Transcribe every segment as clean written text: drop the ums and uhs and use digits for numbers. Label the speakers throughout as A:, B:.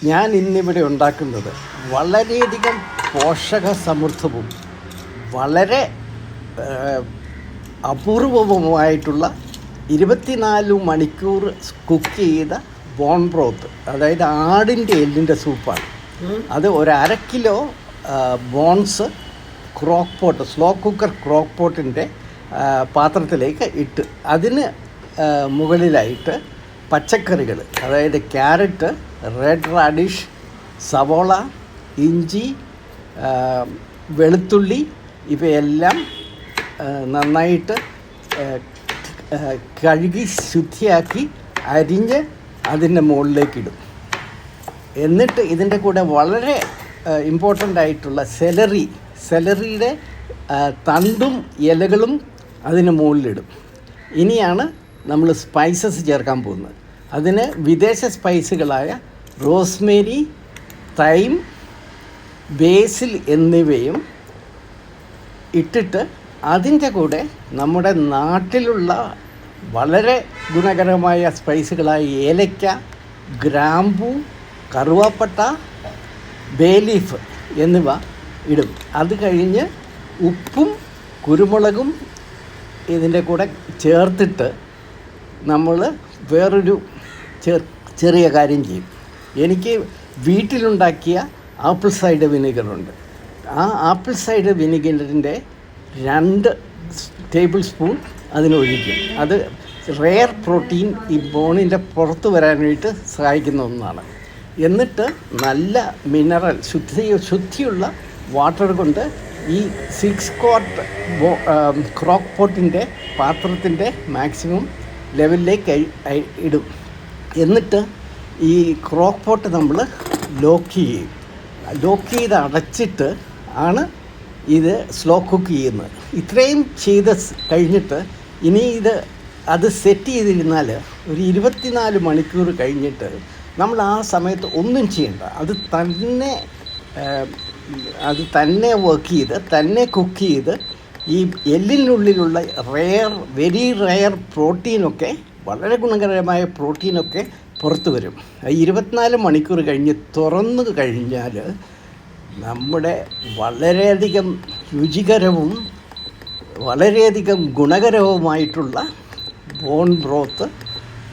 A: ഞാൻ ഇന്നിവിടെ ഉണ്ടാക്കുന്നത് വളരെയധികം പോഷക സമൃദ്ധവും വളരെ അപൂർവവുമായിട്ടുള്ള 24 മണിക്കൂർ കുക്ക് ചെയ്ത ബോൺ ബ്രോത്ത്, അതായത് ആടിൻ്റെ എല്ലിൻ്റെ സൂപ്പാണ്. അത് ഒരു 1/2 kilo bones croak pot, slow cooker croak പോട്ടിൻ്റെ പാത്രത്തിലേക്ക് ഇട്ട് അതിന് മുകളിലായിട്ട് പച്ചക്കറികൾ, അതായത് ക്യാരറ്റ്, റെഡ് റാഡിഷ്, സവോള, ഇഞ്ചി, വെളുത്തുള്ളി ഇവയെല്ലാം നന്നായിട്ട് കഴുകി ശുദ്ധിയാക്കി അരിഞ്ഞ് അതിൻ്റെ മുകളിലേക്കിടും. എന്നിട്ട് ഇതിൻ്റെ കൂടെ വളരെ ഇമ്പോർട്ടൻ്റ് ആയിട്ടുള്ള സെലറിയുടെ തണ്ടും ഇലകളും അതിന് മുകളിലിടും. ഇനിയാണ് നമ്മൾ സ്പൈസസ് ചേർക്കാൻ പോകുന്നത്. അതിന് വിദേശ സ്പൈസുകളായ റോസ്മേരി, തൈം, ബേസിൽ എന്നിവയും ഇട്ടിട്ട് അതിൻ്റെ കൂടെ നമ്മുടെ നാട്ടിലുള്ള വളരെ ഗുണകരമായ സ്പൈസുകളായ ഏലക്ക, ഗ്രാമ്പൂ, കറുവാപ്പട്ട, ബേ ലീഫ് എന്നിവ ഇടും. അത് കഴിഞ്ഞ് ഉപ്പും കുരുമുളകും ഇതിൻ്റെ കൂടെ ചേർത്തിട്ട് നമ്മൾ വേറൊരു ചെറിയ കാര്യം ചെയ്യും. എനിക്ക് വീട്ടിലുണ്ടാക്കിയ ആപ്പിൾ സൈഡർ വിനീഗറുണ്ട്. ആ ആപ്പിൾ സൈഡർ വിനീഗറിൻ്റെ 2 ടേബിൾ സ്പൂൺ അതിനൊഴിക്കും. അത് റെയർ പ്രോട്ടീൻ ഈ ബോണിൻ്റെ പുറത്ത് വരാനായിട്ട് സഹായിക്കുന്ന ഒന്നാണ്. എന്നിട്ട് നല്ല മിനറൽ ശുദ്ധിയുള്ള വാട്ടർ കൊണ്ട് ഈ 6 ക്വാർട്ട് ക്രോക്ക് പോട്ടിൻ്റെ പാത്രത്തിൻ്റെ മാക്സിമം ലെവലിലേക്ക് ഇടും. എന്നിട്ട് ഈ ക്രോക്ക് പോട്ട് നമ്മൾ ലോക്ക് ചെയ്ത് അടച്ചിട്ട് ആണ് ഇത് സ്ലോ കുക്ക് ചെയ്യുന്നത്. ഇത്രയും ചെയ്ത് കഴിഞ്ഞിട്ട് ഇനി അത് സെറ്റ് ചെയ്തിരുന്നാൽ ഒരു 24 മണിക്കൂർ കഴിഞ്ഞിട്ട് നമ്മൾ ആ സമയത്ത് ഒന്നും ചെയ്യണ്ട. അത് തന്നെ വർക്ക് ചെയ്ത് തന്നെ കുക്ക് ചെയ്ത് ഈ എല്ലിനുള്ളിലുള്ള വെരി റെയർ പ്രോട്ടീനൊക്കെ, വളരെ ഗുണകരമായ പ്രോട്ടീനൊക്കെ പുറത്തു വരും. 24 മണിക്കൂർ കഴിഞ്ഞ് തുറന്നു കഴിഞ്ഞാൽ നമ്മുടെ വളരെയധികം രുചികരവും വളരെയധികം ഗുണകരവുമായിട്ടുള്ള ബോൺ ബ്രോത്ത്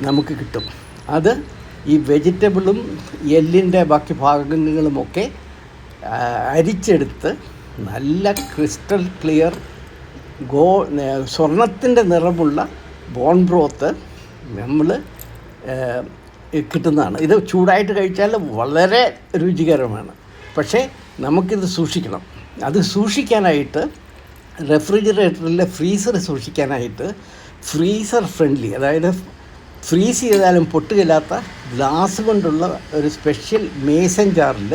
A: നമുക്ക് കിട്ടും. അത് ഈ വെജിറ്റബിളും എല്ലിൻ്റെ ബാക്കി ഭാഗങ്ങളുമൊക്കെ അരിച്ചെടുത്ത് നല്ല ക്രിസ്റ്റൽ ക്ലിയർ സ്വർണത്തിൻ്റെ നിറമുള്ള ബോൺ ബ്രോത്ത് നമ്മൾ കിട്ടുന്നതാണ്. ഇത് ചൂടായിട്ട് കഴിച്ചാൽ വളരെ രുചികരമാണ്. പക്ഷേ നമുക്കിത് സൂക്ഷിക്കണം. അത് സൂക്ഷിക്കാനായിട്ട് ഫ്രീസർ സൂക്ഷിക്കാനായിട്ട് ഫ്രീസർ ഫ്രണ്ട്ലി, അതായത് ഫ്രീസ് ചെയ്താലും പൊട്ടുകയില്ലാത്ത ഗ്ലാസ് കൊണ്ടുള്ള ഒരു സ്പെഷ്യൽ മേസൻ ജാറിൽ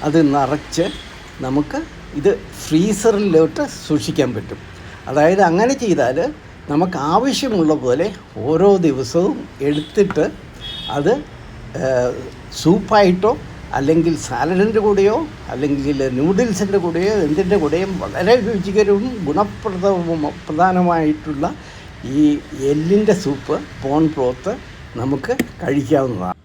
A: അത് നിറച്ച് നമുക്ക് ഇത് ഫ്രീസറിലോട്ട് സൂക്ഷിക്കാൻ പറ്റും. അതായത് അങ്ങനെ ചെയ്താൽ നമുക്ക് ആവശ്യമുള്ള പോലെ ഓരോ ദിവസവും എടുത്തിട്ട് അത് സൂപ്പായിട്ടോ അല്ലെങ്കിൽ സാലഡിൻ്റെ കൂടെയോ അല്ലെങ്കിൽ നൂഡിൽസിൻ്റെ കൂടെയോ എന്തിൻ്റെ കൂടെയും വളരെ രുചികരവും പ്രധാനമായിട്ടുള്ള ഈ എല്ലിൻ്റെ സൂപ്പ് ബോൺ ബ്രോത്ത് നമുക്ക് കഴിക്കാവുന്നതാണ്.